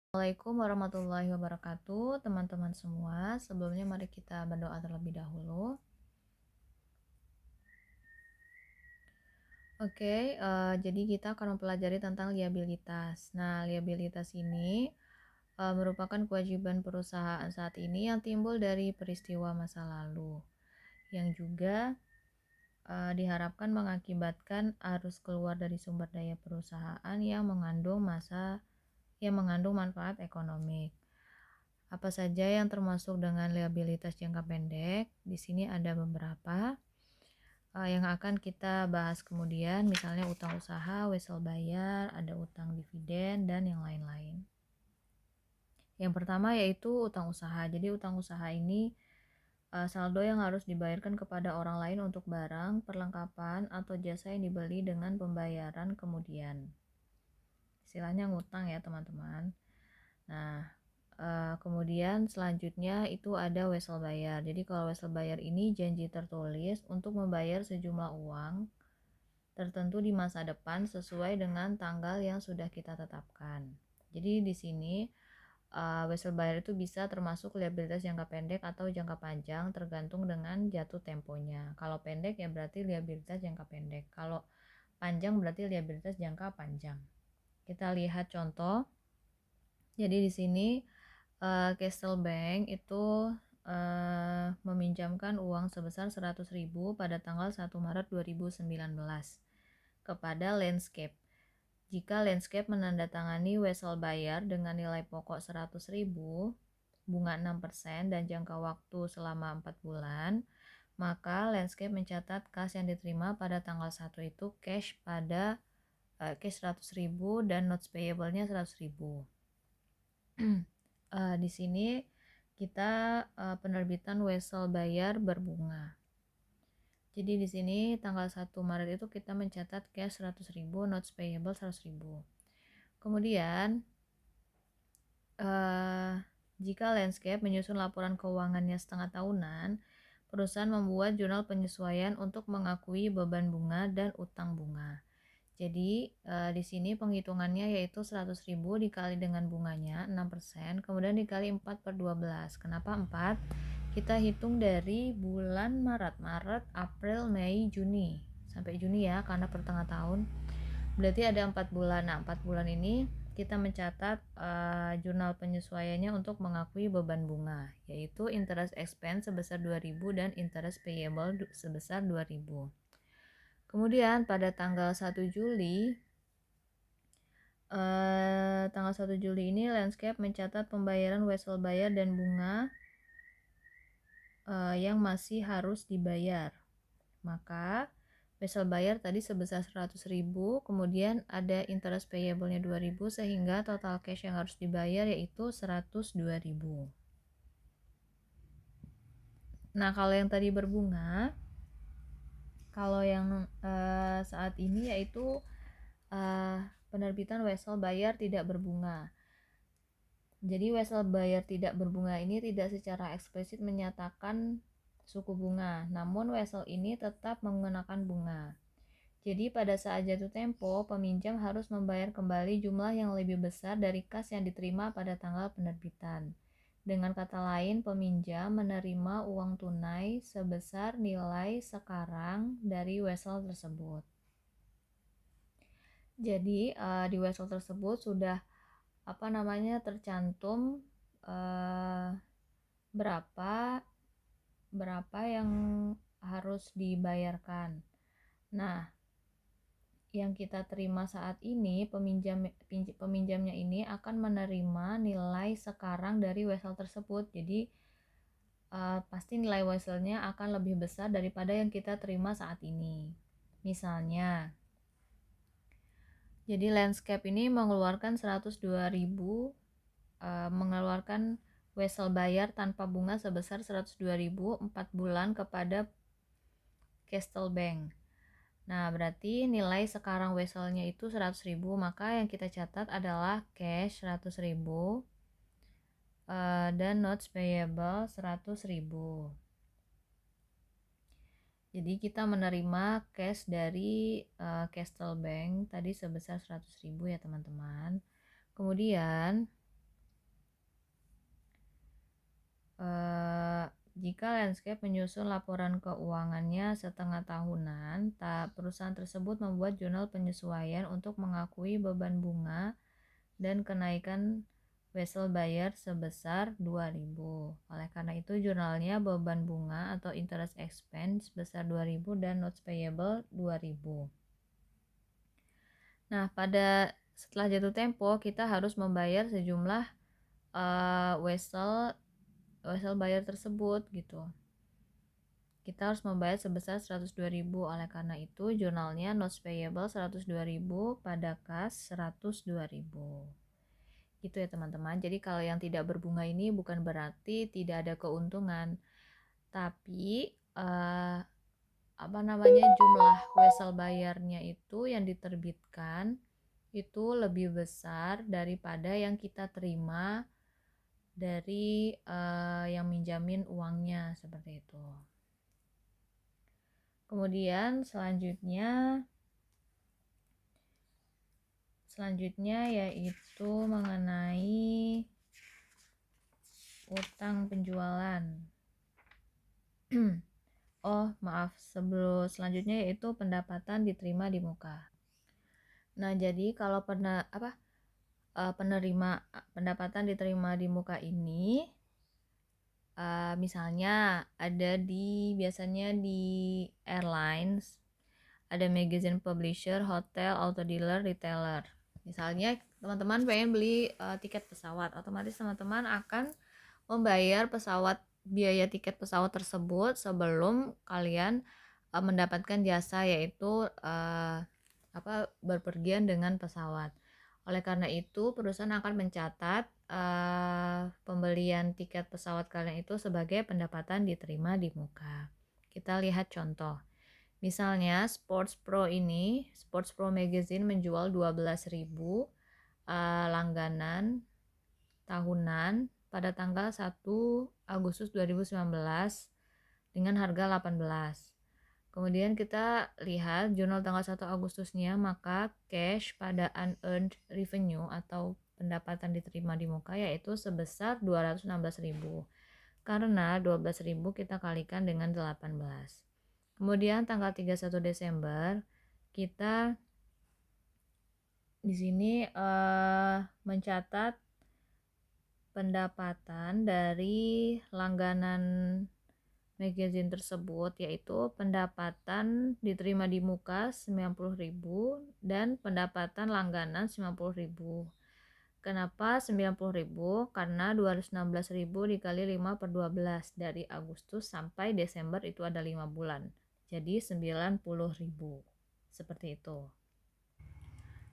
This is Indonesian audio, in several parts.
Assalamualaikum warahmatullahi wabarakatuh, teman-teman semua. Sebelumnya mari kita berdoa terlebih dahulu. Oke, jadi kita akan mempelajari tentang liabilitas. Nah, liabilitas ini merupakan kewajiban perusahaan saat ini yang timbul dari peristiwa masa lalu, yang juga diharapkan mengakibatkan arus keluar dari sumber daya perusahaan yang mengandung manfaat ekonomi. Apa saja yang termasuk dengan liabilitas jangka pendek? Di sini ada beberapa yang akan kita bahas kemudian, misalnya utang usaha, wesel bayar, ada utang dividen, dan yang lain-lain. Yang pertama yaitu utang usaha. Jadi utang usaha ini saldo yang harus dibayarkan kepada orang lain untuk barang, perlengkapan, atau jasa yang dibeli dengan pembayaran kemudian. Istilahnya ngutang ya teman-teman. Nah, kemudian selanjutnya itu ada wesel bayar. Jadi kalau wesel bayar ini janji tertulis untuk membayar sejumlah uang tertentu di masa depan sesuai dengan tanggal yang sudah kita tetapkan. Jadi di sini wesel bayar itu bisa termasuk liabilitas jangka pendek atau jangka panjang tergantung dengan jatuh temponya. Kalau pendek ya berarti liabilitas jangka pendek. Kalau panjang berarti liabilitas jangka panjang. Kita lihat contoh. Jadi di sini Castle Bank itu meminjamkan uang sebesar 100.000 pada tanggal 1 Maret 2019 kepada Landscape. Jika Landscape menandatangani wesel bayar dengan nilai pokok 100.000, bunga 6% dan jangka waktu selama 4 bulan, maka Landscape mencatat kas yang diterima pada tanggal 1 itu cash 100.000 dan notes payable-nya 100.000. Di sini kita penerbitan wesel bayar berbunga. Jadi di sini tanggal 1 Maret itu kita mencatat cash 100.000, notes payable 100.000. Kemudian jika Landscape menyusun laporan keuangannya setengah tahunan, perusahaan membuat jurnal penyesuaian untuk mengakui beban bunga dan utang bunga. Jadi di sini penghitungannya yaitu 100.000 dikali dengan bunganya 6%, kemudian dikali 4/12. Kenapa 4? Kita hitung dari bulan Maret, April, Mei, Juni. Sampai Juni ya, karena per tengah tahun. Berarti ada 4 bulan. Nah, 4 bulan ini kita mencatat jurnal penyesuaiannya untuk mengakui beban bunga, yaitu interest expense sebesar 2.000 dan interest payable sebesar 2.000. Kemudian pada tanggal 1 Juli ini Landscape mencatat pembayaran wesel bayar dan bunga yang masih harus dibayar. Maka wesel bayar tadi sebesar 100.000, kemudian ada interest payable-nya 2.000 sehingga total cash yang harus dibayar yaitu 102.000. Nah, kalau yang tadi berbunga, kalau yang saat ini yaitu penerbitan wesel bayar tidak berbunga. Jadi wesel bayar tidak berbunga ini tidak secara eksplisit menyatakan suku bunga, namun wesel ini tetap menggunakan bunga. Jadi pada saat jatuh tempo, peminjam harus membayar kembali jumlah yang lebih besar dari kas yang diterima pada tanggal penerbitan. Dengan kata lain, peminjam menerima uang tunai sebesar nilai sekarang dari wesel tersebut. Jadi di wesel tersebut sudah tercantum berapa yang harus dibayarkan. Nah, yang kita terima saat ini, peminjamnya ini akan menerima nilai sekarang dari wesel tersebut. Jadi pasti nilai weselnya akan lebih besar daripada yang kita terima saat ini. Misalnya, jadi Landscape ini mengeluarkan 102.000, mengeluarkan wesel bayar tanpa bunga sebesar 102.000 4 bulan kepada Castle Bank. Nah, berarti nilai sekarang weselnya itu 100.000, maka yang kita catat adalah cash 100.000 dan notes payable 100.000. Jadi kita menerima cash dari Castle Bank tadi sebesar 100.000 ya teman-teman. Kemudian jika Landscape menyusun laporan keuangannya setengah tahunan, perusahaan tersebut membuat jurnal penyesuaian untuk mengakui beban bunga dan kenaikan vessel buyer sebesar 2.000. Oleh karena itu, jurnalnya beban bunga atau interest expense sebesar 2.000 dan notes payable 2.000. Nah, setelah jatuh tempo, kita harus membayar sejumlah vessel buyer tersebut gitu. Kita harus membayar sebesar 102.000. Oleh karena itu, jurnalnya notes payable 102.000 pada kas 102.000. Gitu ya teman-teman. Jadi kalau yang tidak berbunga ini bukan berarti tidak ada keuntungan, tapi jumlah vessel bayarnya itu yang diterbitkan itu lebih besar daripada yang kita terima dari yang minjamin uangnya, seperti itu. Kemudian selanjutnya yaitu mengenai utang penjualan. Selanjutnya yaitu pendapatan diterima di muka. Nah, jadi kalau pendapatan diterima di muka ini misalnya biasanya di airlines, ada magazine publisher, hotel, auto dealer, retailer. Misalnya teman-teman pengen beli tiket pesawat, otomatis teman-teman akan membayar biaya tiket pesawat tersebut sebelum kalian mendapatkan jasa, yaitu berpergian dengan pesawat. Oleh karena itu, perusahaan akan mencatat pembelian tiket pesawat kalian itu sebagai pendapatan diterima di muka. Kita lihat contoh. Misalnya Sports Pro Magazine menjual 12.000 langganan tahunan pada tanggal 1 Agustus 2019 dengan harga 18. Kemudian kita lihat jurnal tanggal 1 Agustusnya, maka cash pada unearned revenue atau pendapatan diterima di muka yaitu sebesar 216.000. Karena 12.000 kita kalikan dengan 18. Kemudian tanggal 31 Desember kita di sini mencatat pendapatan dari langganan magazine tersebut, yaitu pendapatan diterima di muka 90.000 dan pendapatan langganan 90.000. Kenapa 90.000? Karena 216.000 dikali 5/12 dari Agustus sampai Desember itu ada 5 bulan. Jadi 90.000. Seperti itu.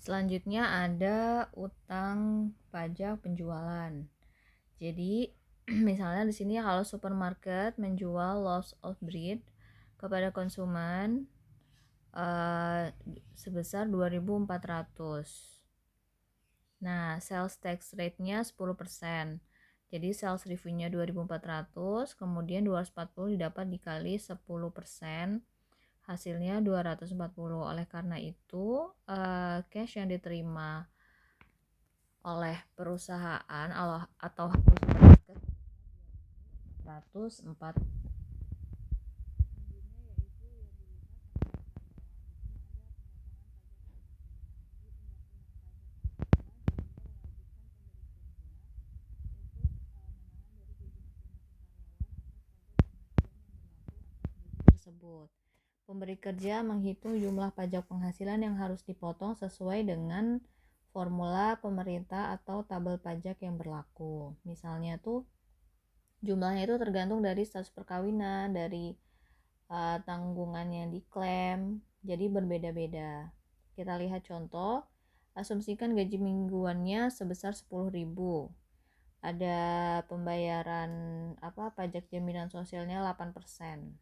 Selanjutnya ada utang pajak penjualan. Jadi misalnya di sini kalau supermarket menjual loaves of bread kepada konsumen sebesar 2.400. Nah, sales tax rate-nya 10%. Jadi sales revenue-nya 2.400, kemudian 240 didapat dikali 10%, hasilnya 240. Oleh karena itu, cash yang diterima oleh perusahaan atau supermarket 104. Tersebut. Pemberi kerja menghitung jumlah pajak penghasilan yang harus dipotong sesuai dengan formula pemerintah atau tabel pajak yang berlaku. Misalnya tuh jumlahnya itu tergantung dari status perkawinan, dari tanggungan yang diklaim, jadi berbeda-beda. Kita lihat contoh. Asumsikan gaji mingguannya sebesar 10.000. Ada pembayaran pajak jaminan sosialnya 8%.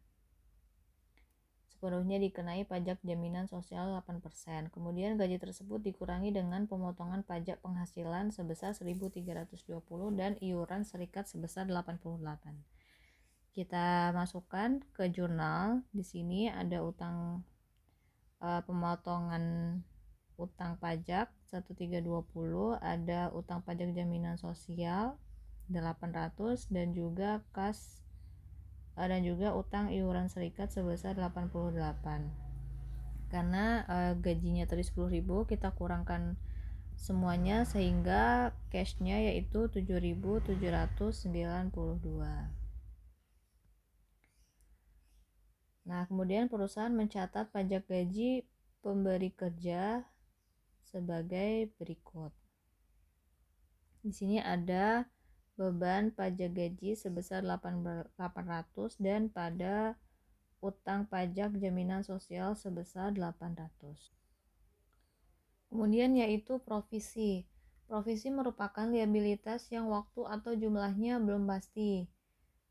Sepenuhnya dikenai pajak jaminan sosial 8%. Kemudian gaji tersebut dikurangi dengan pemotongan pajak penghasilan sebesar 1.320 dan iuran serikat sebesar 88. Kita masukkan ke jurnal. Di sini ada pemotongan utang pajak 1.320, ada utang pajak jaminan sosial 800 dan juga dan juga utang iuran serikat sebesar 88. Karena gajinya tadi 10.000, kita kurangkan semuanya sehingga cashnya yaitu 7.792. Nah, kemudian perusahaan mencatat pajak gaji pemberi kerja sebagai berikut. Di sini ada beban pajak gaji sebesar 800 dan pada utang pajak jaminan sosial sebesar 800. Kemudian yaitu provisi. Provisi merupakan liabilitas yang waktu atau jumlahnya belum pasti.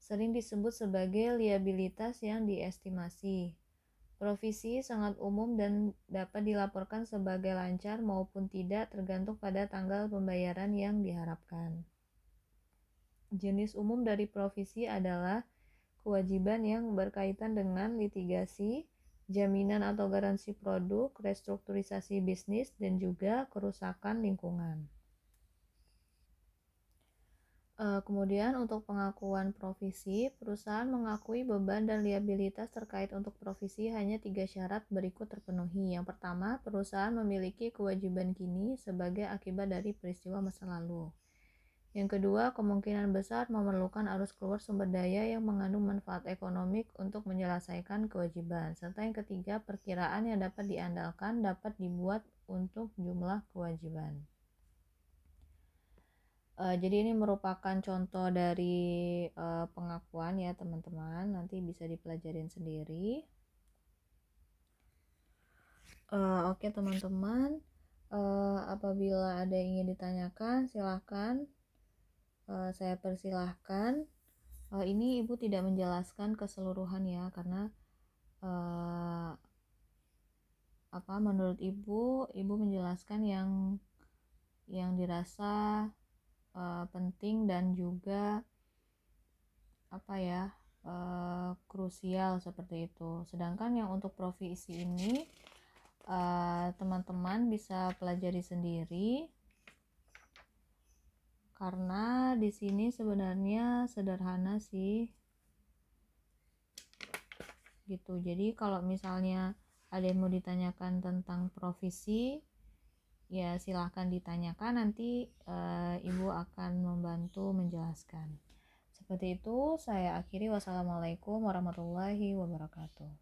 Sering disebut sebagai liabilitas yang diestimasi. Provisi sangat umum dan dapat dilaporkan sebagai lancar maupun tidak tergantung pada tanggal pembayaran yang diharapkan. Jenis umum dari provisi adalah kewajiban yang berkaitan dengan litigasi, jaminan atau garansi produk, restrukturisasi bisnis, dan juga kerusakan lingkungan. Kemudian untuk pengakuan provisi, perusahaan mengakui beban dan liabilitas terkait untuk provisi hanya 3 syarat berikut terpenuhi. Yang pertama, perusahaan memiliki kewajiban kini sebagai akibat dari peristiwa masa lalu. Yang kedua, kemungkinan besar memerlukan arus keluar sumber daya yang mengandung manfaat ekonomik untuk menyelesaikan kewajiban. Serta yang ketiga, perkiraan yang dapat diandalkan dapat dibuat untuk jumlah kewajiban. Jadi ini merupakan contoh dari pengakuan ya teman-teman, nanti bisa dipelajarin sendiri. Oke teman-teman, apabila ada yang ingin ditanyakan silahkan, saya persilahkan. Ini ibu tidak menjelaskan keseluruhan ya, karena menurut ibu menjelaskan yang dirasa penting dan juga krusial seperti itu. Sedangkan yang untuk provisi ini teman-teman bisa pelajari sendiri, karena di sini sebenarnya sederhana sih gitu. Jadi kalau misalnya ada yang mau ditanyakan tentang provisi, ya silahkan ditanyakan, nanti ibu akan membantu menjelaskan. Seperti itu, saya akhiri. Wassalamualaikum warahmatullahi wabarakatuh.